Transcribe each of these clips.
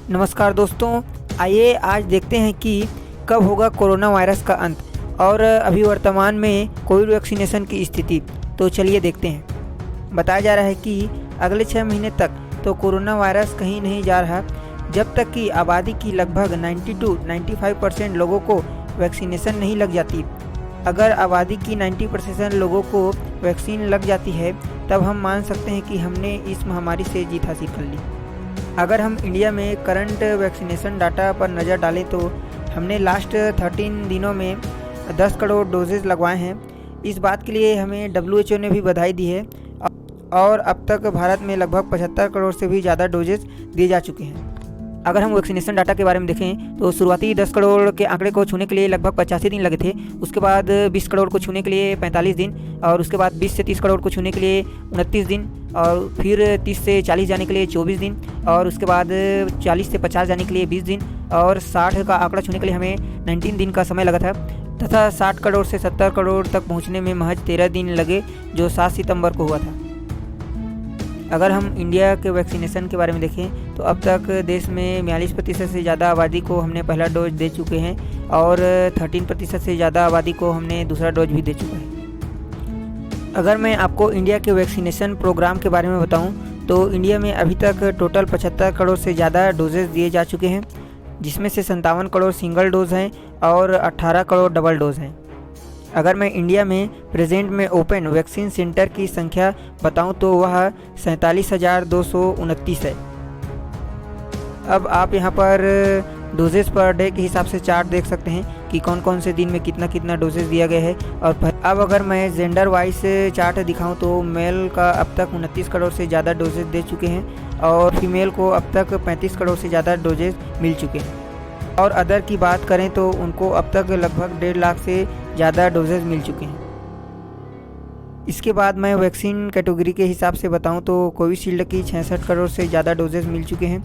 नमस्कार दोस्तों, आइए आज देखते हैं कि कब होगा कोरोना वायरस का अंत और अभी वर्तमान में कोविड वैक्सीनेशन की स्थिति। तो चलिए देखते हैं। बताया जा रहा है कि अगले 6 महीने तक तो कोरोना वायरस कहीं नहीं जा रहा जब तक कि आबादी की लगभग 90 to 95% लोगों को वैक्सीनेशन नहीं लग जाती। अगर आबादी की 90% लोगों को वैक्सीन लग जाती है तब हम मान सकते हैं कि हमने इस महामारी से जीत हासिल कर ली। अगर हम इंडिया में करंट वैक्सीनेशन डाटा पर नज़र डालें तो हमने लास्ट 13 दिनों में 10 करोड़ डोजेज़ लगवाए हैं। इस बात के लिए हमें WHO ने भी बधाई दी है और अब तक भारत में लगभग 75 करोड़ से भी ज़्यादा डोजेज़ दिए जा चुके हैं। अगर हम वैक्सीनेशन डाटा के बारे में देखें तो शुरुआती 10 करोड़ के आंकड़े को छूने के लिए लगभग 85 दिन लगे थे। उसके बाद 20 करोड़ को छूने के लिए 45 दिन और उसके बाद 20 से 30 करोड़ को छूने के लिए 29 दिन और फिर 30 से 40 जाने के लिए 24 दिन और उसके बाद 40 से 50 जाने के लिए 20 दिन और 60 का आंकड़ा छूने के लिए हमें 19 दिन का समय लगा था तथा 60 करोड़ से 70 करोड़ तक पहुँचने में महज 13 दिन लगे जो 7 सितंबर को हुआ था। अगर हम इंडिया के वैक्सीनेशन के बारे में देखें तो अब तक देश में 42% से ज़्यादा आबादी को हमने पहला डोज दे चुके हैं और 13% से ज़्यादा आबादी को हमने दूसरा डोज भी दे चुका है। अगर मैं आपको इंडिया के वैक्सीनेशन प्रोग्राम के बारे में बताऊं तो इंडिया में अभी तक टोटल 75 करोड़ से ज़्यादा डोजेज़ दिए जा चुके हैं, जिसमें से 57 करोड़ सिंगल डोज हैं और 18 करोड़ डबल डोज हैं। अगर मैं इंडिया में प्रेजेंट में ओपन वैक्सीन सेंटर की संख्या बताऊं तो वह 47,229 है। अब आप यहां पर डोजेस पर डे के हिसाब से चार्ट देख सकते हैं कि कौन कौन से दिन में कितना कितना डोजेस दिया गया है। और अब अगर मैं जेंडर वाइज चार्ट दिखाऊं तो मेल का अब तक 29 करोड़ से ज़्यादा डोजेस दे चुके हैं और फीमेल को अब तक 35 करोड़ से ज़्यादा डोजेस मिल चुके हैं। और अदर की बात करें तो उनको अब तक लगभग 1.5 लाख से ज़्यादा डोजेज़ मिल चुके हैं। इसके बाद मैं वैक्सीन कैटेगरी के हिसाब से बताऊं तो कोविशील्ड की 66 करोड़ से ज़्यादा डोजेज़ मिल चुके हैं,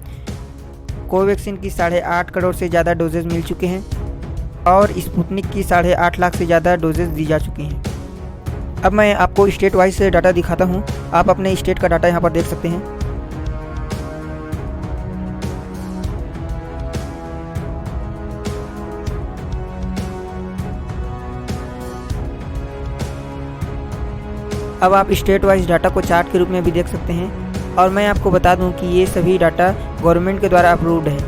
कोवैक्सीन की 8.5 करोड़ से ज़्यादा डोजेज़ मिल चुके हैं और स्पुतनिक की 8.5 लाख से ज़्यादा डोजेज़ दी जा चुकी हैं। अब मैं आपको स्टेट वाइज डाटा दिखाता हूँ। आप अपने स्टेट का डाटा यहाँ पर देख सकते हैं। अब आप स्टेट वाइज डाटा को चार्ट के रूप में भी देख सकते हैं और मैं आपको बता दूं कि ये सभी डाटा गवर्नमेंट के द्वारा अप्रूव्ड है।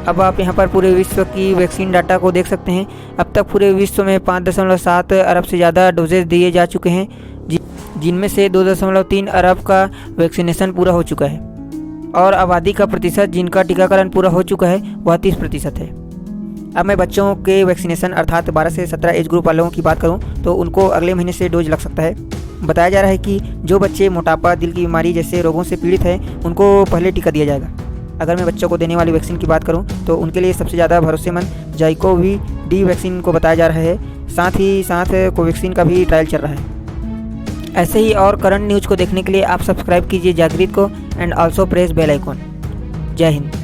अब आप यहां पर पूरे विश्व की वैक्सीन डाटा को देख सकते हैं। अब तक पूरे विश्व में 5.7 अरब से ज़्यादा डोजेज दिए जा चुके हैं, जिनमें से 2.3 अरब का वैक्सीनेशन पूरा हो चुका है और आबादी का प्रतिशत जिनका टीकाकरण पूरा हो चुका है वह 30% है। अब मैं बच्चों के वैक्सीनेशन अर्थात 12 से 17 एज ग्रुप वालों की बात करूं तो उनको अगले महीने से डोज लग सकता है। बताया जा रहा है कि जो बच्चे मोटापा, दिल की बीमारी जैसे रोगों से पीड़ित हैं उनको पहले टीका दिया जाएगा। अगर मैं बच्चों को देने वाली वैक्सीन की बात करूं तो उनके लिए सबसे ज़्यादा भरोसेमंद जाइकोवी-डी वैक्सीन को बताया जा रहा है। साथ ही साथ कोवैक्सीन का भी ट्रायल चल रहा है। ऐसे ही और करंट न्यूज़ को देखने के लिए आप सब्सक्राइब कीजिए जागृत को and also press bell icon. जय हिंद।